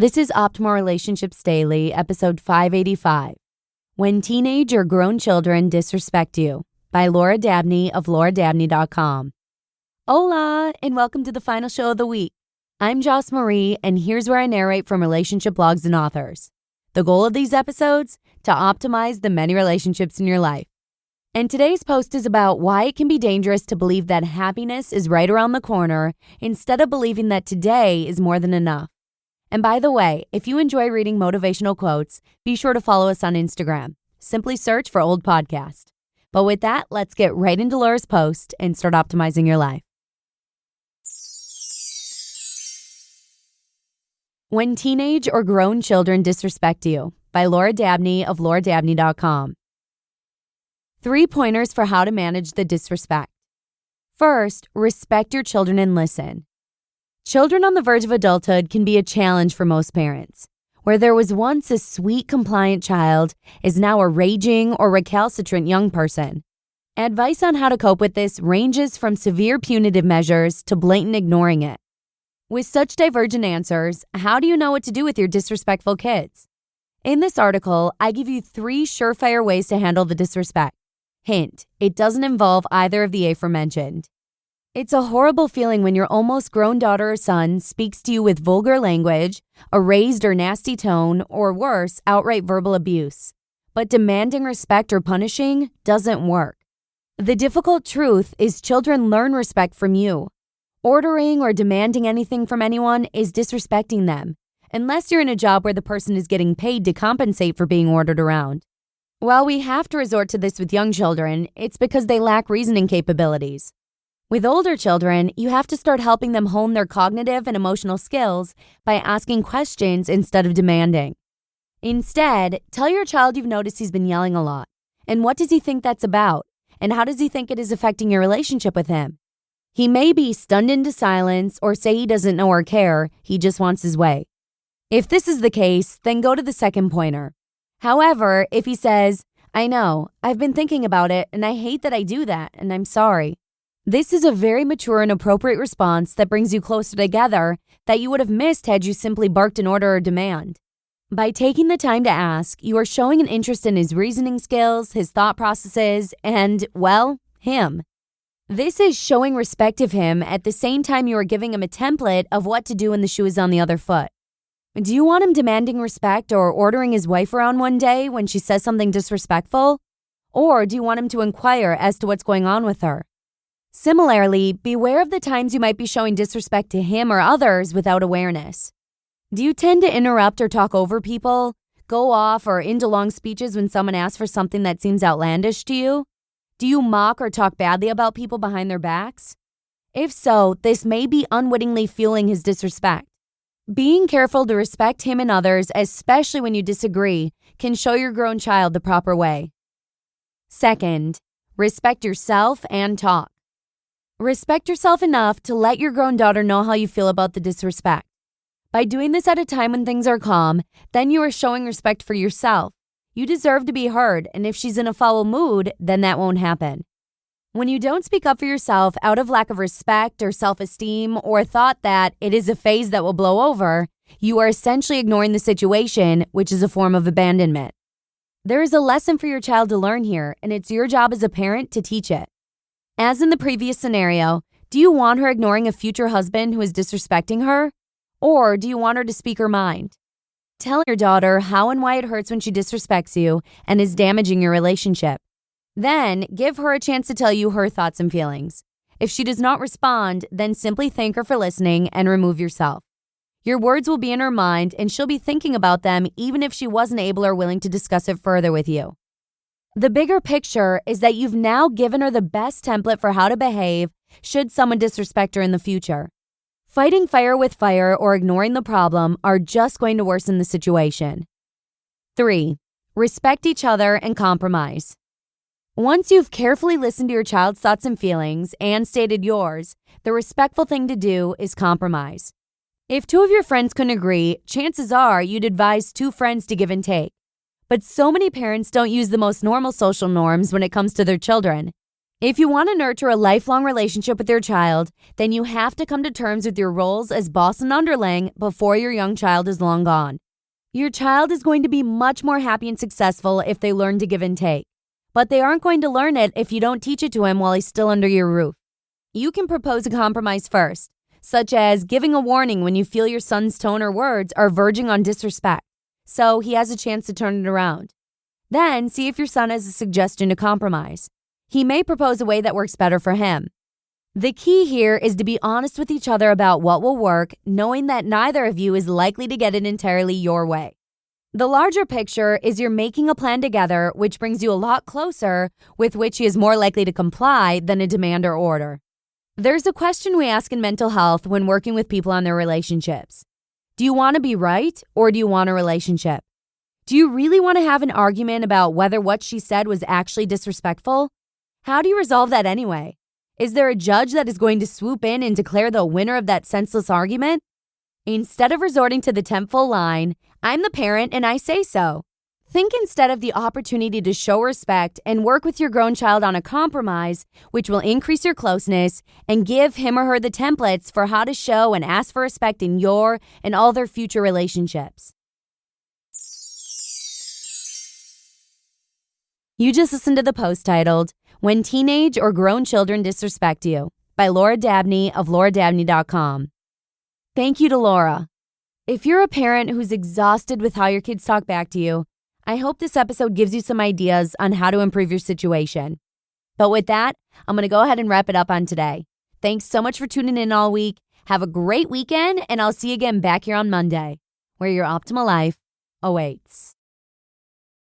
This is Optimal Relationships Daily, episode 585. When Teenage or Grown Children Disrespect You, by Laura Dabney of lauradabney.com. Hola, and welcome to the final show of the week. I'm Joss Marie, and here's where I narrate from relationship blogs and authors. The goal of these episodes? To optimize the many relationships in your life. And today's post is about why it can be dangerous to believe that happiness is right around the corner instead of believing that today is more than enough. And by the way, if you enjoy reading motivational quotes, be sure to follow us on Instagram. Simply search for Old Podcast. But with that, let's get right into Laura's post and start optimizing your life. When Teenage or Grown Children Disrespect You, by Laura Dabney of lauradabney.com. 3 pointers for how to manage the disrespect. First, respect your children and listen. Children on the verge of adulthood can be a challenge for most parents. Where there was once a sweet, compliant child is now a raging or recalcitrant young person. Advice on how to cope with this ranges from severe punitive measures to blatant ignoring it. With such divergent answers, how do you know what to do with your disrespectful kids? In this article, I give you 3 surefire ways to handle the disrespect. Hint, it doesn't involve either of the aforementioned. It's a horrible feeling when your almost grown daughter or son speaks to you with vulgar language, a raised or nasty tone, or worse, outright verbal abuse. But demanding respect or punishing doesn't work. The difficult truth is children learn respect from you. Ordering or demanding anything from anyone is disrespecting them, unless you're in a job where the person is getting paid to compensate for being ordered around. While we have to resort to this with young children, it's because they lack reasoning capabilities. With older children, you have to start helping them hone their cognitive and emotional skills by asking questions instead of demanding. Instead, tell your child you've noticed he's been yelling a lot. And what does he think that's about? And how does he think it is affecting your relationship with him? He may be stunned into silence or say he doesn't know or care, he just wants his way. If this is the case, then go to the second pointer. However, if he says, "I know, I've been thinking about it and I hate that I do that and I'm sorry." This is a very mature and appropriate response that brings you closer together that you would have missed had you simply barked an order or demand. By taking the time to ask, you are showing an interest in his reasoning skills, his thought processes, and, well, him. This is showing respect of him at the same time you are giving him a template of what to do when the shoe is on the other foot. Do you want him demanding respect or ordering his wife around one day when she says something disrespectful? Or do you want him to inquire as to what's going on with her? Similarly, beware of the times you might be showing disrespect to him or others without awareness. Do you tend to interrupt or talk over people, go off or into long speeches when someone asks for something that seems outlandish to you? Do you mock or talk badly about people behind their backs? If so, this may be unwittingly fueling his disrespect. Being careful to respect him and others, especially when you disagree, can show your grown child the proper way. Second, respect yourself and talk. Respect yourself enough to let your grown daughter know how you feel about the disrespect. By doing this at a time when things are calm, then you are showing respect for yourself. You deserve to be heard, and if she's in a foul mood, then that won't happen. When you don't speak up for yourself out of lack of respect or self-esteem or thought that it is a phase that will blow over, you are essentially ignoring the situation, which is a form of abandonment. There is a lesson for your child to learn here, and it's your job as a parent to teach it. As in the previous scenario, do you want her ignoring a future husband who is disrespecting her? Or do you want her to speak her mind? Tell your daughter how and why it hurts when she disrespects you and is damaging your relationship. Then give her a chance to tell you her thoughts and feelings. If she does not respond, then simply thank her for listening and remove yourself. Your words will be in her mind and she'll be thinking about them even if she wasn't able or willing to discuss it further with you. The bigger picture is that you've now given her the best template for how to behave should someone disrespect her in the future. Fighting fire with fire or ignoring the problem are just going to worsen the situation. 3. Respect each other and compromise. Once you've carefully listened to your child's thoughts and feelings and stated yours, the respectful thing to do is compromise. If 2 of your friends couldn't agree, chances are you'd advise 2 friends to give and take. But so many parents don't use the most normal social norms when it comes to their children. If you want to nurture a lifelong relationship with your child, then you have to come to terms with your roles as boss and underling before your young child is long gone. Your child is going to be much more happy and successful if they learn to give and take, but they aren't going to learn it if you don't teach it to him while he's still under your roof. You can propose a compromise first, such as giving a warning when you feel your son's tone or words are verging on disrespect, so he has a chance to turn it around. Then see if your son has a suggestion to compromise. He may propose a way that works better for him. The key here is to be honest with each other about what will work, knowing that neither of you is likely to get it entirely your way. The larger picture is you're making a plan together, which brings you a lot closer, with which he is more likely to comply than a demand or order. There's a question we ask in mental health when working with people on their relationships. Do you want to be right, or do you want a relationship? Do you really want to have an argument about whether what she said was actually disrespectful? How do you resolve that anyway? Is there a judge that is going to swoop in and declare the winner of that senseless argument? Instead of resorting to the tenfold line, I'm the parent and I say so. Think instead of the opportunity to show respect and work with your grown child on a compromise, which will increase your closeness and give him or her the templates for how to show and ask for respect in your and all their future relationships. You just listened to the post titled, When Teenage or Grown Children Disrespect You, by Laura Dabney of lauradabney.com. Thank you to Laura. If you're a parent who's exhausted with how your kids talk back to you, I hope this episode gives you some ideas on how to improve your situation. But with that, I'm going to go ahead and wrap it up on today. Thanks so much for tuning in all week. Have a great weekend, and I'll see you again back here on Monday, where your optimal life awaits.